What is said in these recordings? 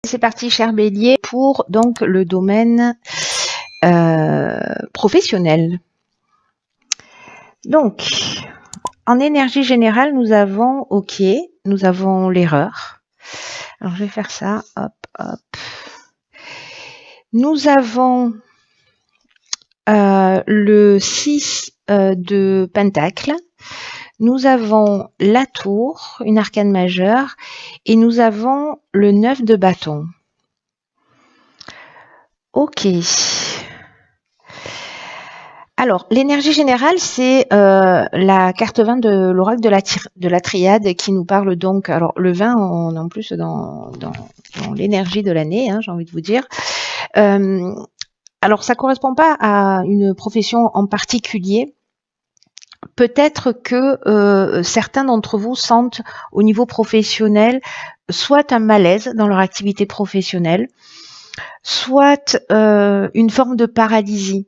c'est parti, cher Bélier, pour donc le domaine professionnel. Donc, en énergie générale, nous avons OK, nous avons l'erreur. Alors, je vais faire ça, hop, hop. Nous avons le 6 de Pentacle. Nous avons la tour, une arcane majeure, et nous avons le 9 de bâton. Ok. Alors, l'énergie générale, c'est la carte 20 de l'oracle de la triade qui nous parle donc, alors le 20, on est en plus dans l'énergie de l'année, hein, j'ai envie de vous dire. Alors, ça correspond pas à une profession en particulier. Peut-être que certains d'entre vous sentent au niveau professionnel soit un malaise dans leur activité professionnelle, soit une forme de paralysie.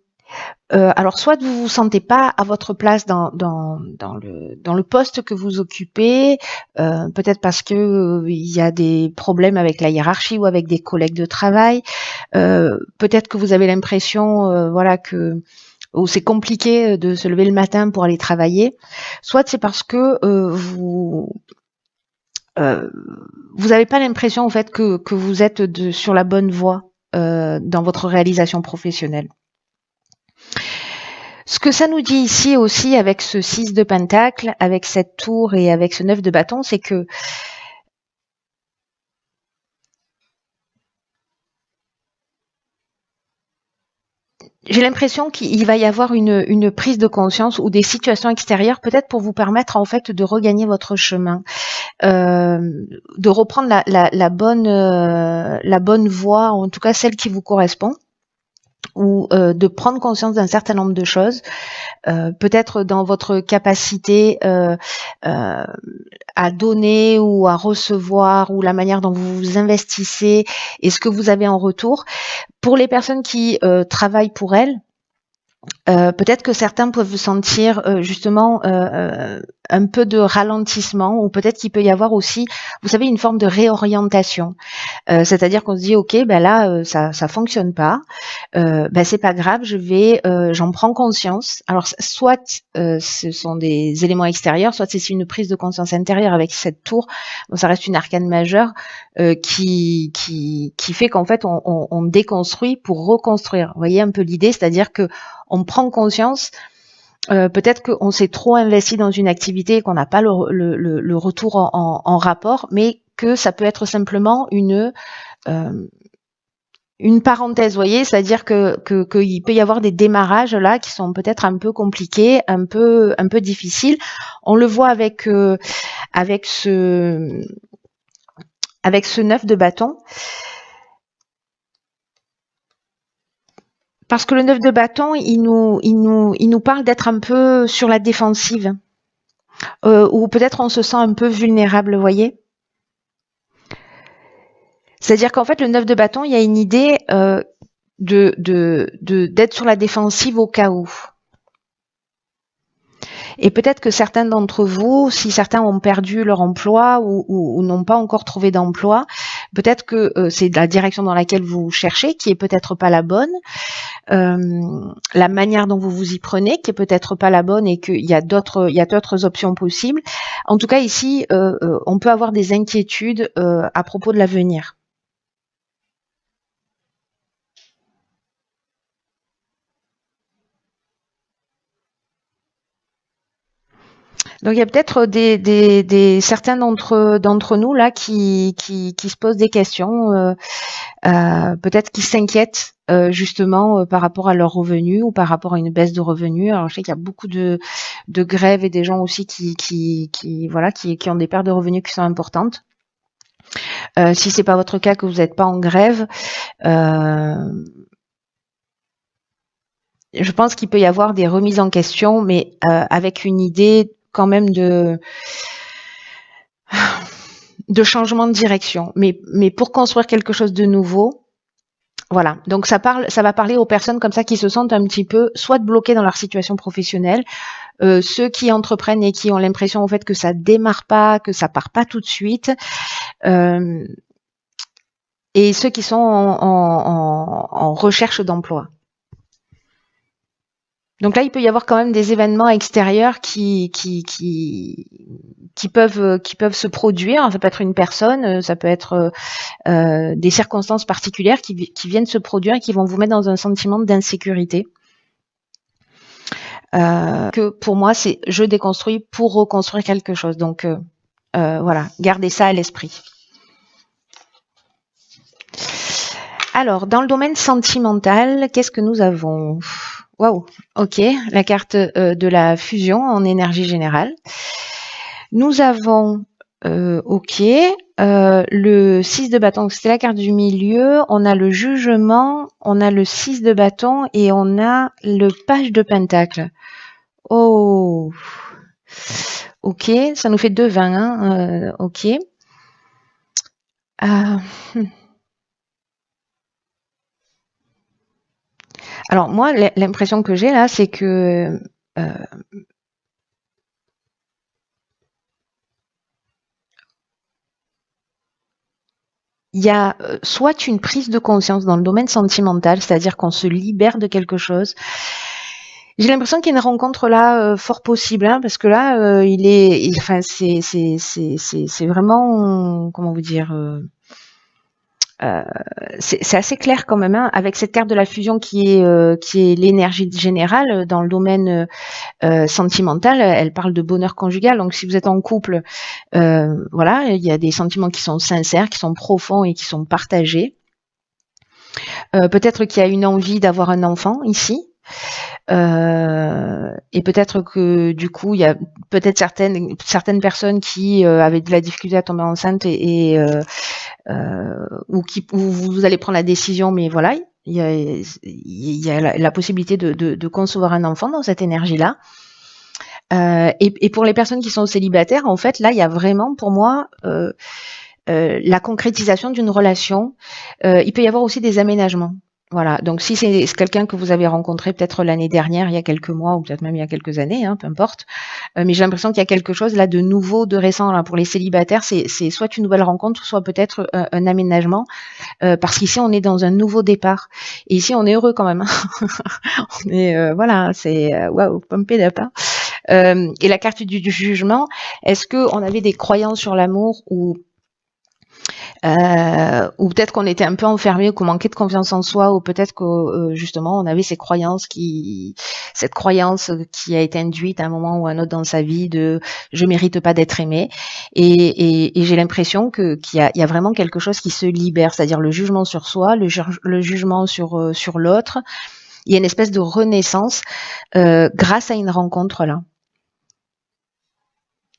Alors, soit vous vous sentez pas à votre place dans le poste que vous occupez, peut-être parce que il y a des problèmes avec la hiérarchie ou avec des collègues de travail. Peut-être que vous avez l'impression, voilà, que c'est compliqué de se lever le matin pour aller travailler. Soit c'est parce que vous n'avez pas l'impression en fait que vous êtes sur la bonne voie dans votre réalisation professionnelle. Ce que ça nous dit ici aussi avec ce 6 de pentacle, avec cette tour et avec ce 9 de bâton, c'est que j'ai l'impression qu'il va y avoir une prise de conscience ou des situations extérieures peut-être pour vous permettre en fait de regagner votre chemin, de reprendre la bonne voie, en tout cas celle qui vous correspond, ou de prendre conscience d'un certain nombre de choses, peut-être dans votre capacité à donner ou à recevoir, ou la manière dont vous vous investissez et ce que vous avez en retour. Pour les personnes qui travaillent pour elles, peut-être que certains peuvent sentir justement un peu de ralentissement, ou peut-être qu'il peut y avoir aussi, vous savez, une forme de réorientation. C'est-à-dire qu'on se dit, ok, ben là, ça fonctionne pas, ben c'est pas grave, j'en prends conscience. Alors, soit ce sont des éléments extérieurs, soit c'est une prise de conscience intérieure avec cette tour. Bon, ça reste une arcane majeure qui fait qu'en fait, on déconstruit pour reconstruire. Vous voyez un peu l'idée, c'est-à-dire que on prend conscience, peut-être qu'on s'est trop investi dans une activité et qu'on n'a pas le retour en rapport, mais que ça peut être simplement une parenthèse, vous voyez, c'est-à-dire qu'il peut y avoir des démarrages là qui sont peut-être un peu compliqués, un peu difficiles. On le voit avec ce 9 de bâton. Parce que le 9 de bâton, il nous parle d'être un peu sur la défensive, ou peut-être on se sent un peu vulnérable, vous voyez. C'est-à-dire qu'en fait, le 9 de bâton, il y a une idée d'être sur la défensive au cas où. Et peut-être que certains d'entre vous, si certains ont perdu leur emploi ou n'ont pas encore trouvé d'emploi, peut-être que c'est la direction dans laquelle vous cherchez qui est peut-être pas la bonne, la manière dont vous vous y prenez qui est peut-être pas la bonne, et qu'il y a d'autres options possibles. En tout cas, ici, on peut avoir des inquiétudes à propos de l'avenir. Donc il y a peut-être certains d'entre nous là qui se posent des questions, peut-être qui s'inquiètent justement par rapport à leurs revenus ou par rapport à une baisse de revenus. Alors je sais qu'il y a beaucoup de grèves et des gens aussi qui ont des pertes de revenus qui sont importantes. Si c'est pas votre cas, que vous n'êtes pas en grève, je pense qu'il peut y avoir des remises en question, mais avec une idée quand même de changement de direction, mais pour construire quelque chose de nouveau. Voilà, donc ça va parler aux personnes comme ça qui se sentent un petit peu soit bloquées dans leur situation professionnelle, ceux qui entreprennent et qui ont l'impression en fait que ça démarre pas, que ça part pas tout de suite. et ceux qui sont en recherche d'emploi. Donc là, il peut y avoir quand même des événements extérieurs qui peuvent se produire. Ça peut être une personne, ça peut être des circonstances particulières qui viennent se produire et qui vont vous mettre dans un sentiment d'insécurité. Que pour moi, c'est je déconstruis pour reconstruire quelque chose. Donc voilà, gardez ça à l'esprit. Alors, dans le domaine sentimental, qu'est-ce que nous avons? Waouh, ok, la carte de la fusion en énergie générale. Nous avons, ok, le 6 de bâton, c'était la carte du milieu, on a le jugement, on a le 6 de bâton et on a le page de pentacle. Oh, ok, ça nous fait 2,20, hein, ok. Alors moi, l'impression que j'ai là, c'est que il y a soit une prise de conscience dans le domaine sentimental, c'est-à-dire qu'on se libère de quelque chose. J'ai l'impression qu'il y a une rencontre là fort possible, hein, parce que là, c'est vraiment, comment vous dire, c'est assez clair quand même, hein, avec cette carte de la fusion qui est l'énergie générale dans le domaine sentimental. Elle parle de bonheur conjugal. Donc, si vous êtes en couple, voilà, il y a des sentiments qui sont sincères, qui sont profonds et qui sont partagés. Peut-être qu'il y a une envie d'avoir un enfant ici. Et peut-être que du coup, il y a peut-être certaines personnes qui avaient de la difficulté à tomber enceinte ou vous allez prendre la décision, mais voilà, il y a la possibilité de concevoir un enfant dans cette énergie-là. Et pour les personnes qui sont célibataires, en fait, là, il y a vraiment pour moi la concrétisation d'une relation. Il peut y avoir aussi des aménagements. Voilà, donc si c'est quelqu'un que vous avez rencontré peut-être l'année dernière, il y a quelques mois, ou peut-être même il y a quelques années, hein, peu importe, mais j'ai l'impression qu'il y a quelque chose là de nouveau, de récent. Là, pour les célibataires, c'est soit une nouvelle rencontre, soit peut-être un aménagement, parce qu'ici on est dans un nouveau départ. Et ici on est heureux quand même. On est, voilà, c'est waouh, pumped up. Hein. Et la carte du jugement, est-ce qu'on avait des croyances sur l'amour ou peut-être qu'on était un peu enfermé, qu'on manquait de confiance en soi, ou peut-être que justement on avait cette croyance qui a été induite à un moment ou à un autre dans sa vie de je mérite pas d'être aimé. Et j'ai l'impression qu'il y a vraiment quelque chose qui se libère, c'est-à-dire le jugement sur soi, le jugement sur l'autre. Il y a une espèce de renaissance grâce à une rencontre là.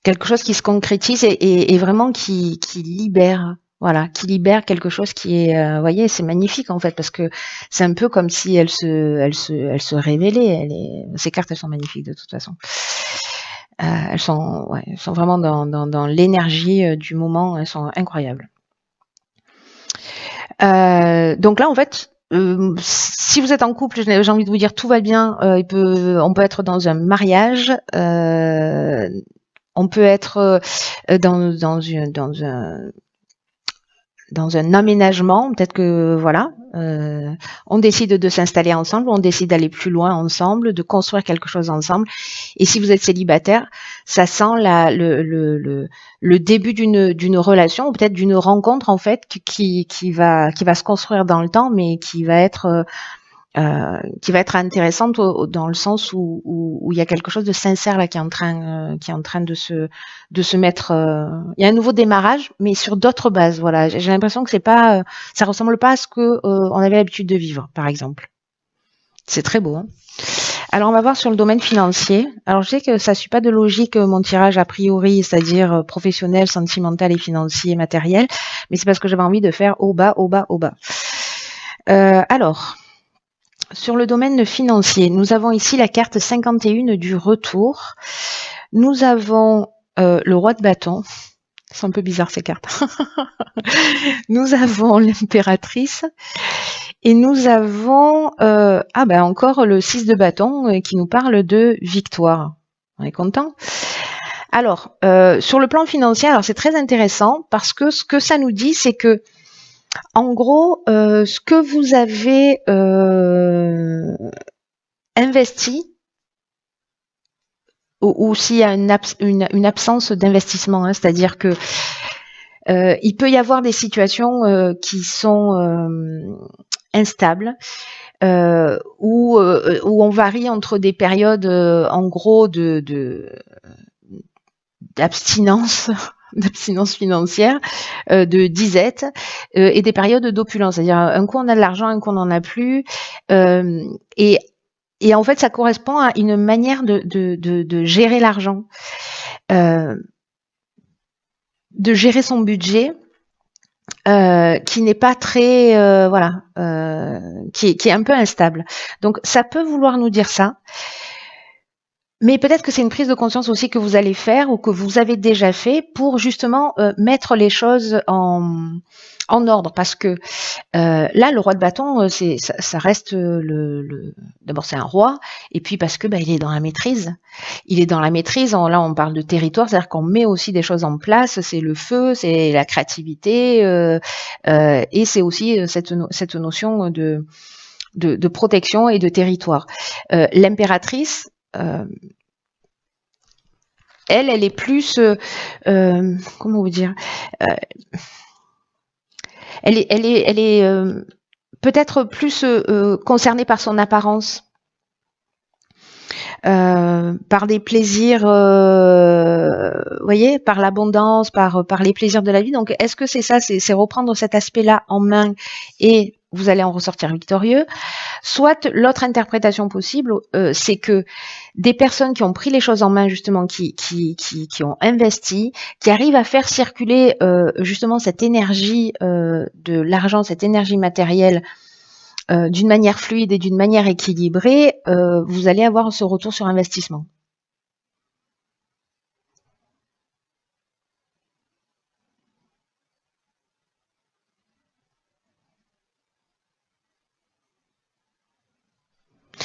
Quelque chose qui se concrétise et vraiment qui libère. Voilà, qui libère quelque chose qui est, vous voyez, c'est magnifique en fait parce que c'est un peu comme si elle se révélait. Ces cartes, elles sont magnifiques de toute façon. Elles sont vraiment dans l'énergie du moment. Elles sont incroyables. Donc là, en fait, si vous êtes en couple, j'ai envie de vous dire tout va bien. On peut être dans un mariage. On peut être dans un aménagement, peut-être que voilà, on décide de s'installer ensemble, on décide d'aller plus loin ensemble, de construire quelque chose ensemble. Et si vous êtes célibataire, ça sent le début d'une relation ou peut-être d'une rencontre en fait qui va se construire dans le temps, mais qui va être intéressante dans le sens où il y a quelque chose de sincère là qui est en train de se mettre. Il y a un nouveau démarrage, mais sur d'autres bases. Voilà, j'ai l'impression que ça ressemble pas à ce que on avait l'habitude de vivre, par exemple. C'est très beau. Hein. Alors on va voir sur le domaine financier. Alors je sais que ça suit pas de logique mon tirage a priori, c'est-à-dire professionnel, sentimental et financier, matériel, mais c'est parce que j'avais envie de faire au bas, au bas, au bas. Alors. Sur le domaine financier, nous avons ici la carte 51 du retour. Nous avons le roi de bâton. C'est un peu bizarre ces cartes. Nous avons l'impératrice. Et nous avons encore le 6 de bâton qui nous parle de victoire. On est content ? Alors, sur le plan financier, alors c'est très intéressant parce que ce que ça nous dit, c'est que En gros, ce que vous avez investi, ou s'il y a une absence d'investissement, hein, c'est-à-dire que il peut y avoir des situations qui sont instables, où on varie entre des périodes en gros d'abstinence d'abstinence financière, de disette, et des périodes d'opulence. C'est-à-dire un coup on a de l'argent, un coup on n'en a plus, euh, et et en fait, ça correspond à une manière de gérer l'argent, euh, de gérer son budget, qui n'est pas très, voilà, qui est un peu instable. Donc, ça peut vouloir nous dire ça. Mais peut-être que c'est une prise de conscience aussi que vous allez faire ou que vous avez déjà fait pour justement mettre les choses en ordre. Parce que là, le roi de bâton, ça reste d'abord c'est un roi, et puis parce que il est dans la maîtrise. Il est dans la maîtrise. Là, on parle de territoire, c'est-à-dire qu'on met aussi des choses en place. C'est le feu, c'est la créativité, et c'est aussi cette notion de protection et de territoire. L'impératrice, elle est plus, comment vous dire, euh, elle est peut-être plus concernée par son apparence, par des plaisirs, voyez, par l'abondance, par les plaisirs de la vie. Donc, est-ce que c'est ça, c'est reprendre cet aspect-là en main et vous allez en ressortir victorieux? Soit l'autre interprétation possible, c'est que des personnes qui ont pris les choses en main, justement, qui ont investi, qui arrivent à faire circuler justement cette énergie de l'argent, cette énergie matérielle d'une manière fluide et d'une manière équilibrée, vous allez avoir ce retour sur investissement.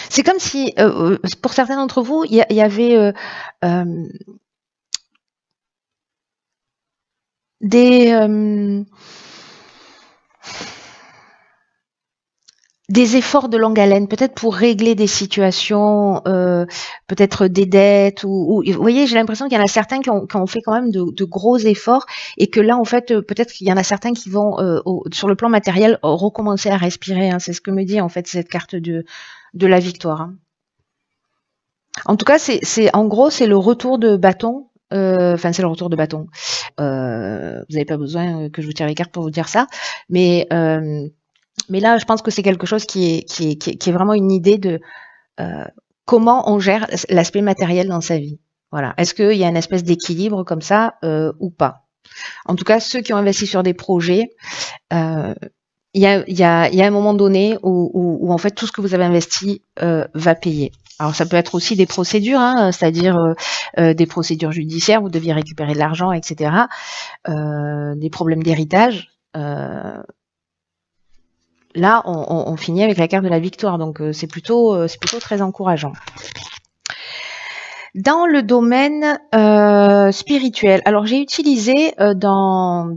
C'est comme si, pour certains d'entre vous, il y avait euh, des, des efforts de longue haleine, peut-être pour régler des situations, peut-être des dettes, ou vous voyez, j'ai l'impression qu'il y en a certains qui ont fait quand même de gros efforts, et que là, en fait, peut-être qu'il y en a certains qui vont, sur le plan matériel, recommencer à respirer. Hein. C'est ce que me dit en fait cette carte de la victoire. Hein. En tout cas, en gros, c'est le retour de bâton. Enfin, c'est le retour de bâton. Vous n'avez pas besoin que je vous tire les cartes pour vous dire ça, mais là, je pense que c'est quelque chose qui est vraiment une idée de euh, comment on gère l'aspect matériel dans sa vie. Voilà. Est-ce qu'il y a une espèce d'équilibre comme ça ou pas? En tout cas, ceux qui ont investi sur des projets, euh, il y a un moment donné où en fait tout ce que vous avez investi va payer. Alors ça peut être aussi des procédures, hein, c'est-à-dire des procédures judiciaires, vous deviez récupérer de l'argent, etc. Des problèmes d'héritage. Là, on finit avec la carte de la victoire, donc c'est plutôt très encourageant. Dans le domaine spirituel, alors j'ai utilisé dans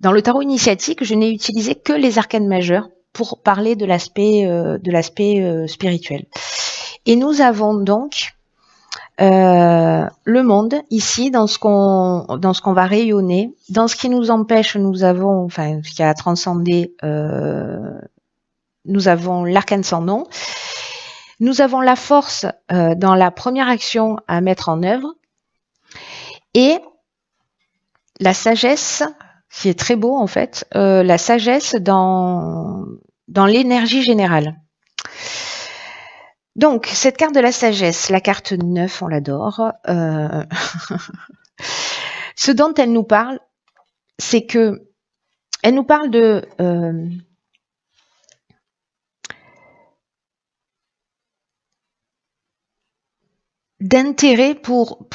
le tarot initiatique, je n'ai utilisé que les arcanes majeures pour parler de l'aspect spirituel. Et nous avons donc le monde ici dans ce qu'on va rayonner, dans ce qui nous empêche, nous avons, enfin, ce qui a transcendé, nous avons l'arcane sans nom. Nous avons la force dans la première action à mettre en œuvre et la sagesse, qui est très beau en fait, la sagesse dans l'énergie générale. Donc, cette carte de la sagesse, la carte 9, on l'adore. Ce dont elle nous parle, c'est que elle nous parle d'intérêt pour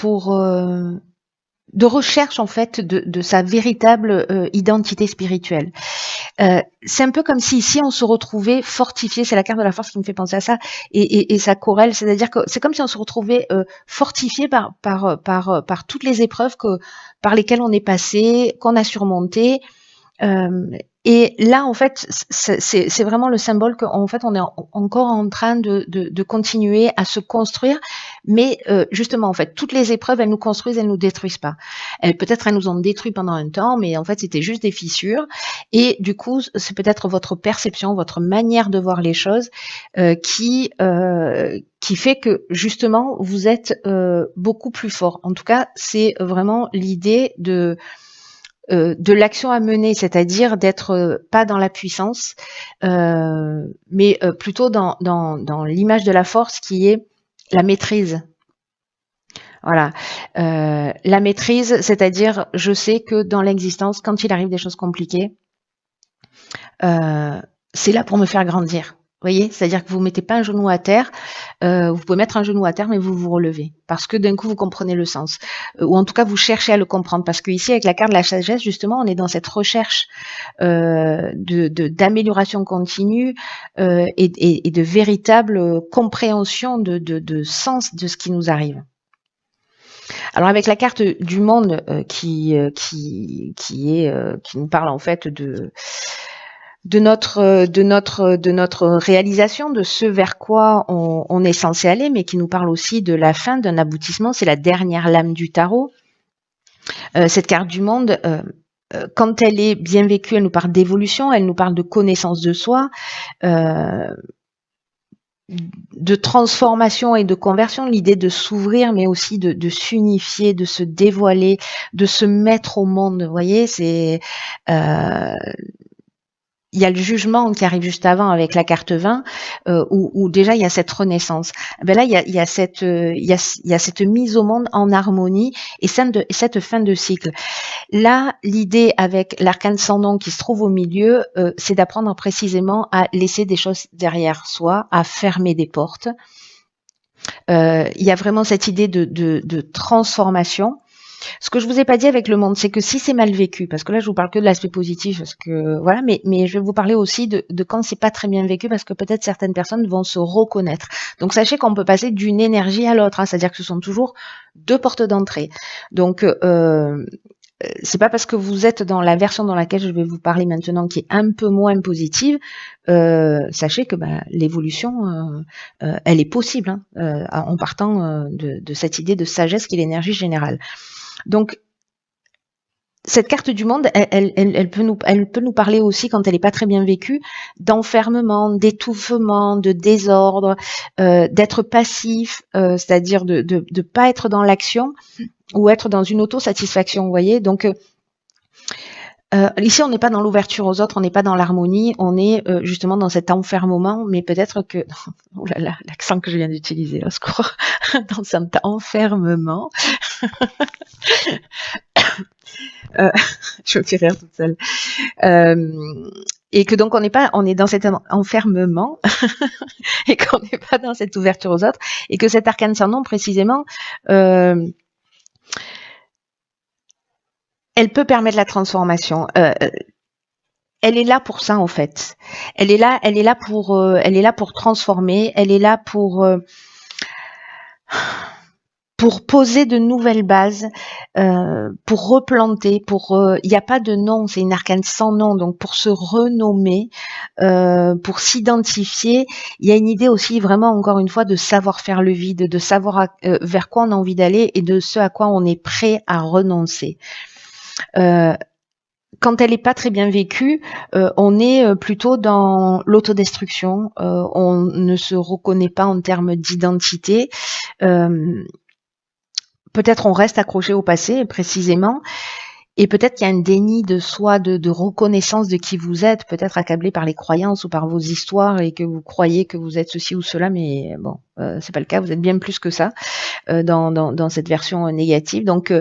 de recherche en fait de sa véritable identité spirituelle. C'est un peu comme si ici on se retrouvait fortifié, c'est la carte de la force qui me fait penser à ça, et ça corrèle, c'est-à-dire que c'est comme si on se retrouvait fortifié par toutes les épreuves par lesquelles on est passé, qu'on a surmonté. Et là, en fait, c'est vraiment le symbole qu'en fait, on est encore en train de continuer à se construire. Mais justement, en fait, toutes les épreuves, elles nous construisent, elles nous détruisent pas. Peut-être elles nous ont détruit pendant un temps, mais en fait, c'était juste des fissures. Et du coup, c'est peut-être votre perception, votre manière de voir les choses qui fait que justement, vous êtes beaucoup plus fort. En tout cas, c'est vraiment l'idée de l'action à mener, c'est-à-dire d'être pas dans la puissance, mais plutôt dans l'image de la force qui est la maîtrise. Voilà, la maîtrise, c'est-à-dire je sais que dans l'existence, quand il arrive des choses compliquées, c'est là pour me faire grandir. Vous voyez, c'est-à-dire que vous mettez pas un genou à terre, vous pouvez mettre un genou à terre, mais vous vous relevez parce que d'un coup vous comprenez le sens, ou en tout cas vous cherchez à le comprendre. Parce que ici avec la carte de la sagesse, justement, on est dans cette recherche d'amélioration continue et de véritable compréhension de sens de ce qui nous arrive. Alors avec la carte du monde qui nous parle en fait de notre réalisation, de ce vers quoi on est censé aller, mais qui nous parle aussi de la fin, d'un aboutissement. C'est la dernière lame du tarot. Cette carte du monde, quand elle est bien vécue, elle nous parle d'évolution, elle nous parle de connaissance de soi, de transformation et de conversion, l'idée de s'ouvrir, mais aussi de s'unifier, de se dévoiler, de se mettre au monde. Vous voyez, c'est il y a le jugement qui arrive juste avant avec la carte 20, où déjà il y a cette renaissance. Ben là, il y a cette mise au monde en harmonie et cette fin de cycle. Là, l'idée avec l'arcane sans nom qui se trouve au milieu, c'est d'apprendre précisément à laisser des choses derrière soi, à fermer des portes. Il y a vraiment cette idée de transformation. Ce que je vous ai pas dit avec le monde, c'est que si c'est mal vécu, parce que là je vous parle que de l'aspect positif, parce que voilà, mais je vais vous parler aussi de quand c'est pas très bien vécu, parce que peut-être certaines personnes vont se reconnaître. Donc sachez qu'on peut passer d'une énergie à l'autre, hein, c'est-à-dire que ce sont toujours deux portes d'entrée. Donc c'est pas parce que vous êtes dans la version dans laquelle je vais vous parler maintenant, qui est un peu moins positive, sachez que l'évolution, elle est possible, hein, en partant de cette idée de sagesse qui est l'énergie générale. Donc, cette carte du monde, elle peut nous parler aussi, quand elle n'est pas très bien vécue, d'enfermement, d'étouffement, de désordre, d'être passif, c'est-à-dire de pas être dans l'action ou être dans une autosatisfaction, vous voyez. Donc, ici, on n'est pas dans l'ouverture aux autres, on n'est pas dans l'harmonie, on est justement dans cet enfermement, mais peut-être que... Oh là là, l'accent que je viens d'utiliser, au secours. Dans cet enfermement... je me fais rire toute seule. Et que donc on est dans cet enfermement et qu'on n'est pas dans cette ouverture aux autres, et que cet arcane sans nom précisément, elle peut permettre la transformation. Elle est là pour ça en fait. Elle est là pour transformer. Elle est là pour poser de nouvelles bases, pour replanter, il n'y a pas de nom, c'est une arcane sans nom, donc pour se renommer, pour s'identifier, il y a une idée aussi vraiment, encore une fois, de savoir faire le vide, de savoir vers quoi on a envie d'aller et de ce à quoi on est prêt à renoncer. Quand elle n'est pas très bien vécue, on est plutôt dans l'autodestruction, on ne se reconnaît pas en termes d'identité, peut-être on reste accroché au passé, précisément, et peut-être qu'il y a un déni de soi, de reconnaissance de qui vous êtes, peut-être accablé par les croyances ou par vos histoires, et que vous croyez que vous êtes ceci ou cela, mais bon, c'est pas le cas, vous êtes bien plus que ça, dans cette version négative. Donc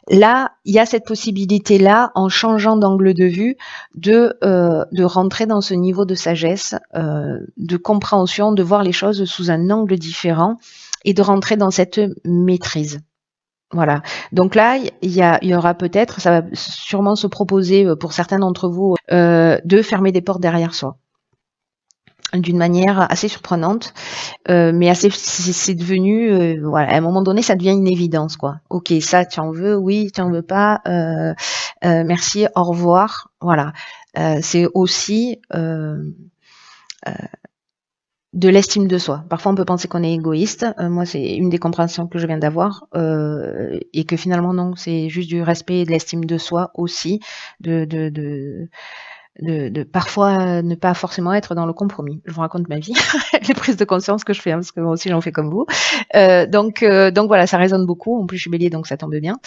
là, il y a cette possibilité-là, en changeant d'angle de vue, de rentrer dans ce niveau de sagesse, de compréhension, de voir les choses sous un angle différent, et de rentrer dans cette maîtrise. Voilà. Donc là, il y aura peut-être, ça va sûrement se proposer pour certains d'entre vous de fermer des portes derrière soi d'une manière assez surprenante, mais c'est devenu, voilà, à un moment donné, ça devient une évidence, quoi. Ok, ça, tu en veux, oui, tu en veux pas, merci, au revoir, voilà. C'est aussi de l'estime de soi. Parfois, on peut penser qu'on est égoïste. Moi, c'est une des compréhensions que je viens d'avoir, et que finalement, non, c'est juste du respect et de l'estime de soi aussi, de parfois ne pas forcément être dans le compromis. Je vous raconte ma vie, les prises de conscience que je fais, hein, parce que moi aussi j'en fais comme vous. Donc voilà, ça résonne beaucoup. En plus, je suis bélier, donc ça tombe bien.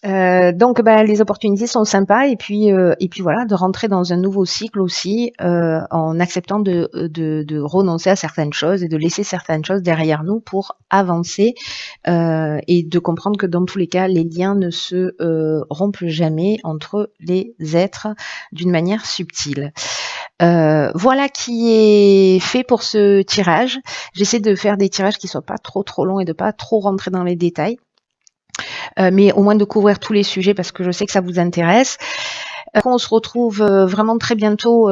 Donc les opportunités sont sympas et puis voilà, de rentrer dans un nouveau cycle aussi en acceptant de renoncer à certaines choses et de laisser certaines choses derrière nous pour avancer et de comprendre que dans tous les cas les liens ne se rompent jamais entre les êtres d'une manière subtile. Voilà qui est fait pour ce tirage. J'essaie de faire des tirages qui soient pas trop longs et de pas trop rentrer dans les détails. Mais au moins de couvrir tous les sujets parce que je sais que ça vous intéresse. On se retrouve vraiment très bientôt